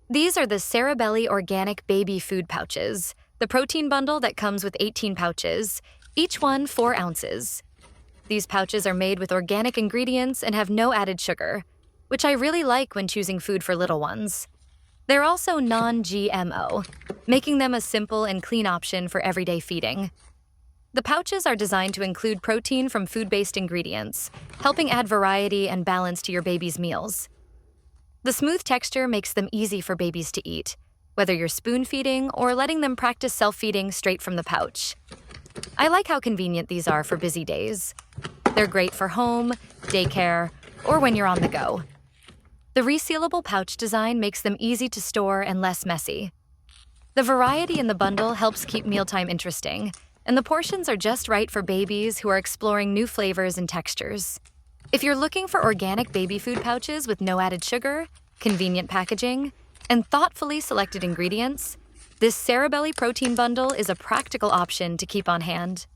These are the Cerebelly organic baby food pouches, the protein bundle that comes with 18 pouches, each one 4 ounces. These pouches are made with organic ingredients and have no added sugar, which I really like when choosing food for little ones. They're also non-GMO, making them a simple and clean option for everyday feeding. The pouches are designed to include protein from food-based ingredients, helping add variety and balance to your baby's meals. The smooth texture makes them easy for babies to eat, whether you're spoon-feeding or letting them practice self-feeding straight from the pouch. I like how convenient these are for busy days. They're great for home, daycare, or when you're on the go. The resealable pouch design makes them easy to store and less messy. The variety in the bundle helps keep mealtime interesting, and the portions are just right for babies who are exploring new flavors and textures. If you're looking for organic baby food pouches with no added sugar, convenient packaging, and thoughtfully selected ingredients, this Cerebelly protein bundle is a practical option to keep on hand.